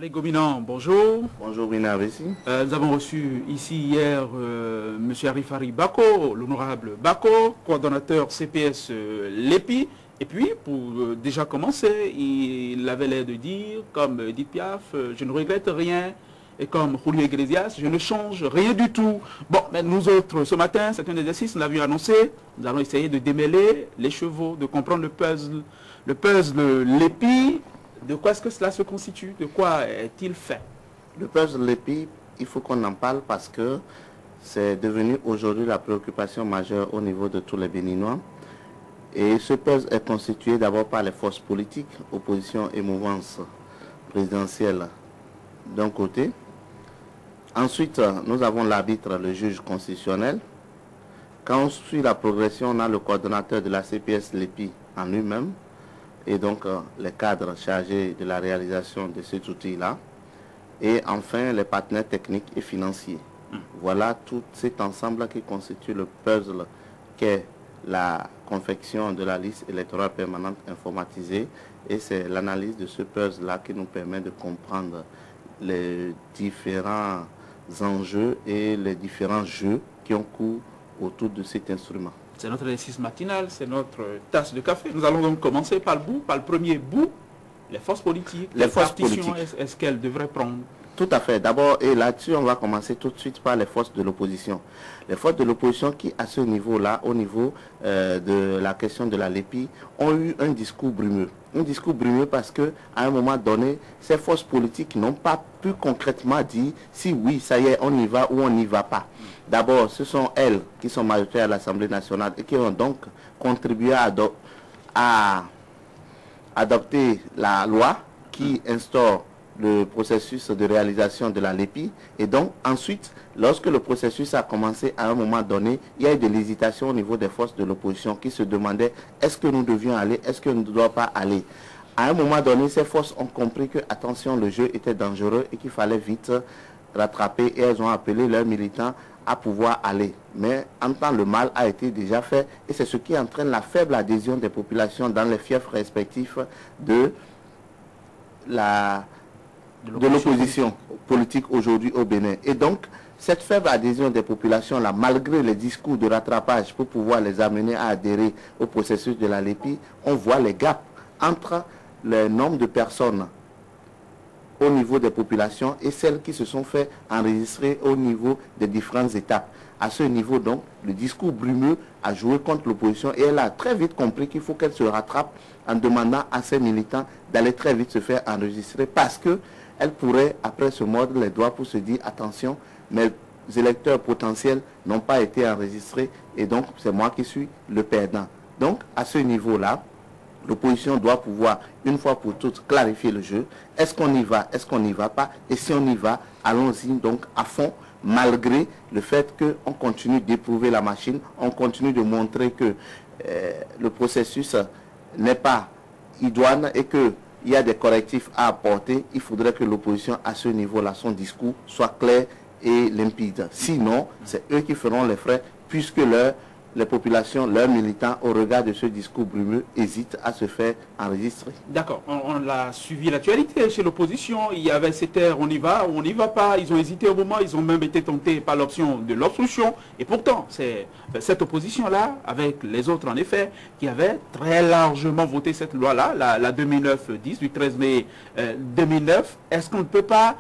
Allez, Gominan, bonjour. Bonjour, Bina Bessi. Nous avons reçu ici hier M. Arifari Bako, l'honorable Bako, coordonnateur CPS Lépi. Et puis, pour déjà commencer, il avait l'air de dire, comme Edith Piaf, je ne regrette rien. Et comme Julio Iglesias, je ne change rien du tout. Bon, mais nous autres, ce matin, c'est un exercice, nous l'avions annoncé. Nous allons essayer de démêler les chevaux, de comprendre le puzzle Lépi. De quoi est-ce que cela se constitue? De quoi est-il fait? Le puzzle Lépi, il faut qu'on en parle parce que c'est devenu aujourd'hui la préoccupation majeure au niveau de tous les Béninois. Et ce puzzle est constitué d'abord par les forces politiques, opposition et mouvance présidentielle d'un côté. Ensuite, nous avons l'arbitre, le juge constitutionnel. Quand on suit la progression, on a le coordonnateur de la CPS Lépi en lui-même. Et donc les cadres chargés de la réalisation de cet outil-là. Et enfin, les partenaires techniques et financiers. Voilà tout cet ensemble qui constitue le puzzle qu'est la confection de la liste électorale permanente informatisée. Et c'est l'analyse de ce puzzle-là qui nous permet de comprendre les différents enjeux et les différents jeux qui ont cours autour de cet instrument. C'est notre exercice matinal, c'est notre tasse de café. Nous allons donc commencer par le bout, par le premier bout, les forces politiques. Les forces politiques. Est-ce qu'elles devraient prendre? Tout à fait. D'abord, et là-dessus, on va commencer tout de suite par les forces de l'opposition. Les forces de l'opposition qui, à ce niveau-là, au niveau de la question de la Lépi, ont eu un discours brumeux. Un discours brumeux parce qu'à un moment donné, ces forces politiques n'ont pas pu concrètement dire si oui, ça y est, on y va ou on n'y va pas. D'abord, ce sont elles qui sont majoritaires à l'Assemblée nationale et qui ont donc contribué à adopter la loi qui instaure le processus de réalisation de la Lépi. Et donc, ensuite, lorsque le processus a commencé à un moment donné, il y a eu de l'hésitation au niveau des forces de l'opposition qui se demandaient est-ce que nous devions aller, est-ce que nous ne devons pas aller. À un moment donné, ces forces ont compris que, attention, le jeu était dangereux et qu'il fallait vite rattraper et elles ont appelé leurs militants à pouvoir aller. Mais en temps, le mal a été déjà fait et c'est ce qui entraîne la faible adhésion des populations dans les fiefs respectifs de l'opposition politique aujourd'hui au Bénin. Et donc, cette faible adhésion des populations-là, malgré les discours de rattrapage pour pouvoir les amener à adhérer au processus de la Lépi, on voit les gaps entre le nombre de personnes au niveau des populations et celles qui se sont fait enregistrer au niveau des différentes étapes. À ce niveau, donc, le discours brumeux a joué contre l'opposition et elle a très vite compris qu'il faut qu'elle se rattrape en demandant à ses militants d'aller très vite se faire enregistrer parce que elle pourrait, après se mordre les doigts pour se dire attention, mes électeurs potentiels n'ont pas été enregistrés et donc c'est moi qui suis le perdant. Donc, à ce niveau-là, l'opposition doit pouvoir, une fois pour toutes, clarifier le jeu. Est-ce qu'on y va, est-ce qu'on n'y va pas? Et si on y va, allons-y donc à fond, malgré le fait qu'on continue d'éprouver la machine, on continue de montrer que le processus n'est pas idoine et qu'il y a des correctifs à apporter. Il faudrait que l'opposition, à ce niveau-là, son discours soit clair et limpide. Sinon, c'est eux qui feront les frais, puisque les populations, leurs militants, au regard de ce discours brumeux, hésitent à se faire enregistrer. D'accord, on l'a suivi l'actualité chez l'opposition. Il y avait cette ère, on y va ou on n'y va pas. Ils ont hésité au moment, ils ont même été tentés par l'option de l'obstruction. Et pourtant, c'est cette opposition-là, avec les autres en effet, qui avaient très largement voté cette loi-là, la 2009-10 du 13 mai 2009. Est-ce qu'on ne peut pas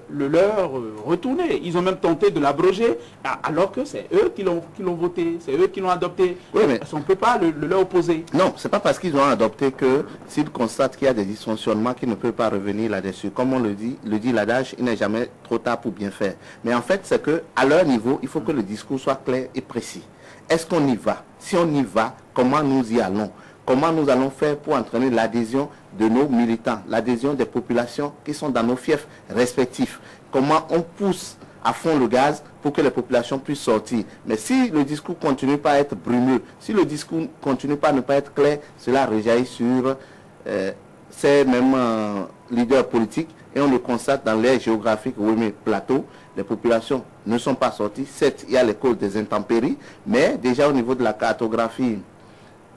le leur retourner? Ils ont même tenté de l'abroger alors que c'est eux qui l'ont voté, c'est eux qui l'ont adopté. Oui, mais on ne peut pas le leur opposer. Non, c'est pas parce qu'ils ont adopté que s'ils constatent qu'il y a des dysfonctionnements qu'ils ne peuvent pas revenir là-dessus. Comme on le dit l'adage, il n'est jamais trop tard pour bien faire. Mais en fait, c'est que à leur niveau, il faut que le discours soit clair et précis. Est-ce qu'on y va? Si on y va, comment nous y allons? Comment nous allons faire pour entraîner l'adhésion de nos militants, l'adhésion des populations qui sont dans nos fiefs respectifs? Comment on pousse à fond le gaz pour que les populations puissent sortir? Mais si le discours continue pas à être brumeux, si le discours continue pas à ne pas être clair, cela rejaillit sur ces mêmes leaders politiques et on le constate dans l'aire géographique Wémé Plateau. Les populations ne sont pas sorties. Certes, il y a les causes des intempéries, mais déjà au niveau de la cartographie,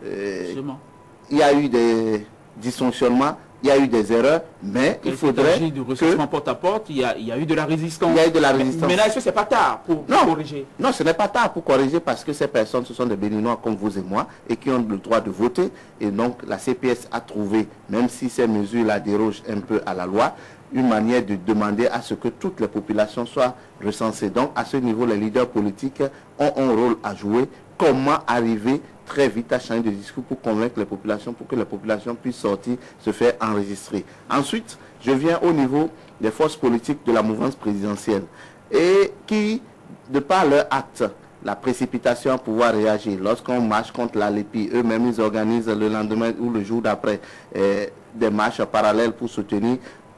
il y a eu des dysfonctionnements il y a eu des erreurs, mais il faudrait de recensement porte à porte, il y a eu de la résistance. Il y a eu de la résistance. Mais là, est-ce que c'est pas tard pour corriger? Non, ce n'est pas tard pour corriger parce que ces personnes, ce sont des Béninois comme vous et moi et qui ont le droit de voter. Et donc, la CPS a trouvé, même si ces mesures-là dérogent un peu à la loi, une manière de demander à ce que toutes les populations soient recensées. Donc, à ce niveau, les leaders politiques ont un rôle à jouer. Comment arriver très vite à changer de discours pour convaincre les populations, pour que les populations puissent sortir, se faire enregistrer. Ensuite, je viens au niveau des forces politiques de la mouvance présidentielle et qui, de par leur acte, la précipitation à pouvoir réagir, lorsqu'on marche contre la LEPI, eux-mêmes ils organisent le lendemain ou le jour d'après des marches parallèles pour soutenir,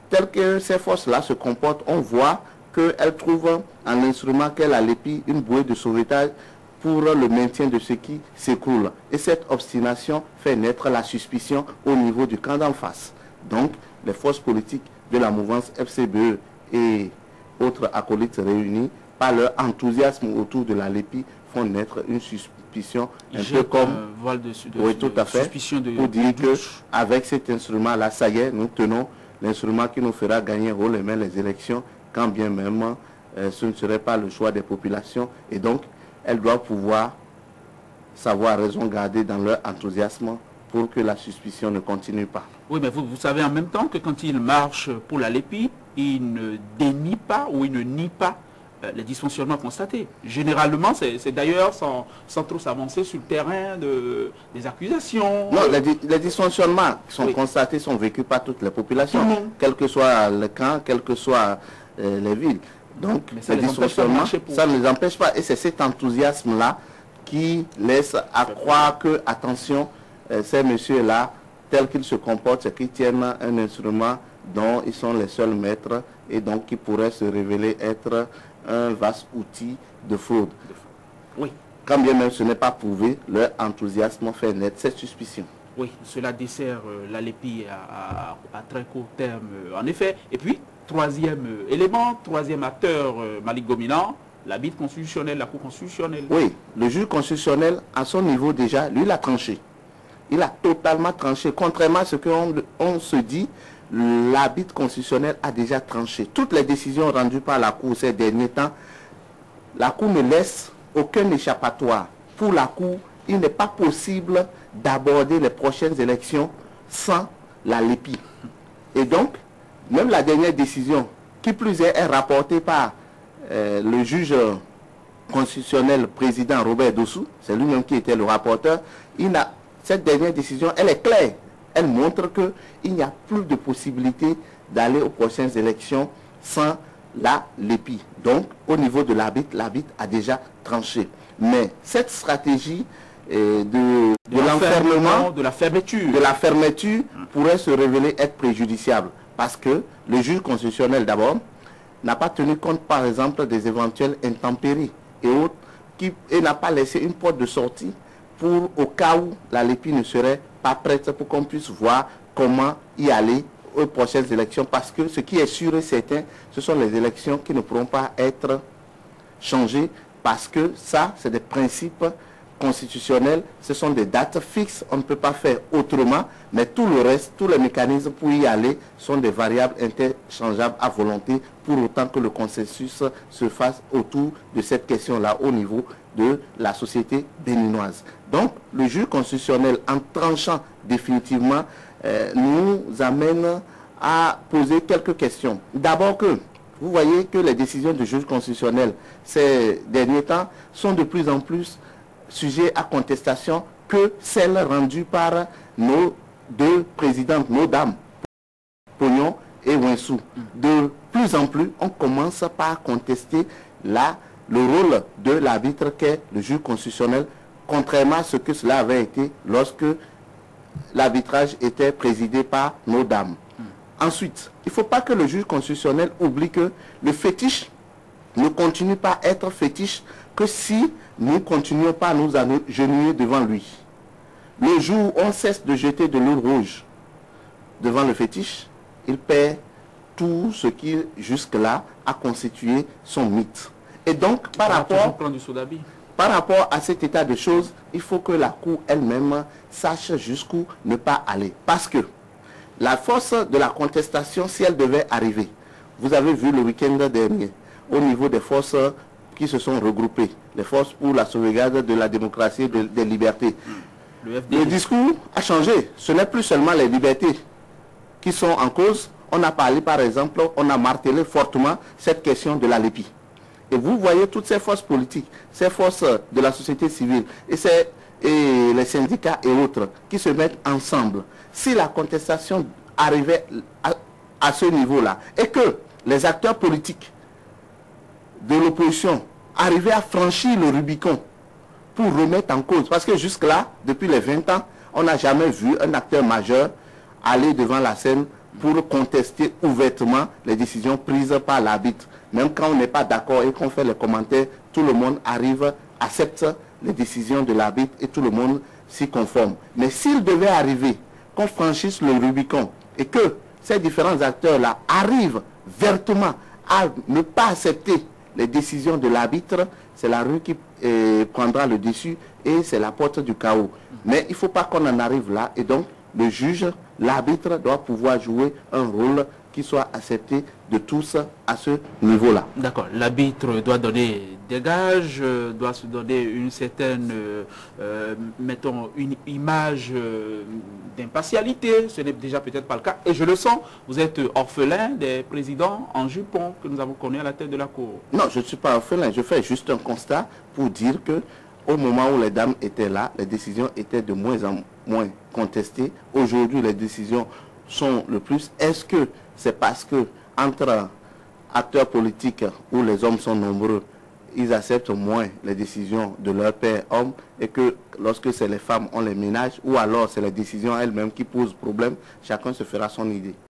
tel que ces forces-là se comportent, on voit qu'elles trouvent en instrument qu'est la LEPI une bouée de sauvetage pour le maintien de ce qui s'écroule. Et cette obstination fait naître la suspicion au niveau du camp d'en face. Donc, les forces politiques de la mouvance FCBE et autres acolytes réunis, par leur enthousiasme autour de la LEPI, font naître une suspicion un peu comme... oui, tout à fait. Pour dire qu'avec cet instrument-là, ça y est, nous tenons l'instrument qui nous fera gagner haut les mains les élections, quand bien même ce ne serait pas le choix des populations. Et donc, elles doivent pouvoir savoir raison garder dans leur enthousiasme pour que la suspicion ne continue pas. Oui, mais vous savez en même temps que quand ils marchent pour la LEPI, ils ne dénient pas ou ils ne nient pas les dysfonctionnements constatés. Généralement, c'est d'ailleurs sans trop s'avancer sur le terrain des accusations. Non, les dysfonctionnements qui sont constatés sont vécus par toutes les populations, quel que soit le camp, quelles que soient les villes. Donc, les dysfonctionnements, ça ne les empêche pas. Et c'est cet enthousiasme-là qui laisse à croire que, attention, ces messieurs-là, tels qu'ils se comportent, c'est qu'ils tiennent un instrument dont ils sont les seuls maîtres et donc qui pourrait se révéler être un vaste outil de fraude. Oui. Quand bien même ce n'est pas prouvé, leur enthousiasme fait naître cette suspicion. Oui, cela dessert la LEPI à très court terme, en effet. Et puis, troisième élément, troisième acteur Malick Gominan, la bite constitutionnelle, la Cour constitutionnelle. Oui, le juge constitutionnel, à son niveau déjà, lui, il a tranché. Il a totalement tranché. Contrairement à ce qu'on se dit, l'arbitre constitutionnel a déjà tranché. Toutes les décisions rendues par la Cour ces derniers temps, la Cour ne laisse aucun échappatoire. Pour la Cour, il n'est pas possible d'aborder les prochaines élections sans la LEPI. Et donc, même la dernière décision, qui plus est rapportée par le juge constitutionnel président Robert Dossou, c'est lui-même qui était le rapporteur, cette dernière décision, elle est claire. Elle montre qu'il n'y a plus de possibilité d'aller aux prochaines élections sans la LEPI. Donc, au niveau de l'arbitre a déjà tranché. Mais cette stratégie de l'enfermement, de la fermeture, pourrait se révéler être préjudiciable. Parce que le juge constitutionnel, d'abord, n'a pas tenu compte, par exemple, des éventuelles intempéries et autres, et n'a pas laissé une porte de sortie pour, au cas où la LEPI ne serait pas prête, pour qu'on puisse voir comment y aller aux prochaines élections. Parce que ce qui est sûr et certain, ce sont les élections qui ne pourront pas être changées, parce que ça, c'est des principes constitutionnels, ce sont des dates fixes, on ne peut pas faire autrement, mais tout le reste, tous les mécanismes pour y aller sont des variables interchangeables à volonté, pour autant que le consensus se fasse autour de cette question-là au niveau de la société béninoise. Donc, le juge constitutionnel, en tranchant définitivement, nous amène à poser quelques questions. D'abord que, vous voyez que les décisions du juge constitutionnel ces derniers temps sont de plus en plus sujet à contestation que celles rendues par nos deux présidentes, nos dames, Pognon et Winsou. De plus en plus, on commence par contester le rôle de l'arbitre qu'est le juge constitutionnel, contrairement à ce que cela avait été lorsque l'arbitrage était présidé par nos dames. Ensuite, il ne faut pas que le juge constitutionnel oublie que le fétiche ne continue pas à être fétiche que si nous continuons pas à nous agenouiller devant lui. Le jour où on cesse de jeter de l'eau rouge devant le fétiche, il perd tout ce qui jusque-là a constitué son mythe. Et donc, par rapport à cet état de choses, il faut que la Cour elle-même sache jusqu'où ne pas aller. Parce que la force de la contestation, si elle devait arriver, vous avez vu le week-end dernier, au niveau des forces qui se sont regroupées, les forces pour la sauvegarde de la démocratie et des libertés. Le discours a changé. Ce n'est plus seulement les libertés qui sont en cause. On a parlé, par exemple, on a martelé fortement cette question de la LEPI. Et vous voyez toutes ces forces politiques, ces forces de la société civile et les syndicats et autres qui se mettent ensemble. Si la contestation arrivait à ce niveau-là et que les acteurs politiques de l'opposition arrivaient à franchir le Rubicon pour remettre en cause, parce que jusque-là, depuis les 20 ans, on n'a jamais vu un acteur majeur aller devant la scène pour contester ouvertement les décisions prises par l'arbitre. Même quand on n'est pas d'accord et qu'on fait les commentaires, tout le monde arrive, accepte les décisions de l'arbitre et tout le monde s'y conforme. Mais s'il devait arriver qu'on franchisse le Rubicon et que ces différents acteurs-là arrivent vertement à ne pas accepter les décisions de l'arbitre, c'est la rue qui prendra le dessus et c'est la porte du chaos. Mais il ne faut pas qu'on en arrive là et donc le juge, l'arbitre doit pouvoir jouer un rôle qui soit accepté de tous à ce niveau-là. D'accord. L'arbitre doit donner des gages, doit se donner une certaine, mettons, une image d'impartialité. Ce n'est déjà peut-être pas le cas. Et je le sens, vous êtes orphelin des présidents en jupon que nous avons connus à la tête de la Cour. Non, je ne suis pas orphelin. Je fais juste un constat pour dire que au moment où les dames étaient là, les décisions étaient de moins en moins contestées. Aujourd'hui, les décisions sont le plus. Est-ce que c'est parce que entre acteurs politiques où les hommes sont nombreux, ils acceptent moins les décisions de leur père homme et que lorsque c'est les femmes, on les ménage, ou alors c'est les décisions elles-mêmes qui posent problème, chacun se fera son idée.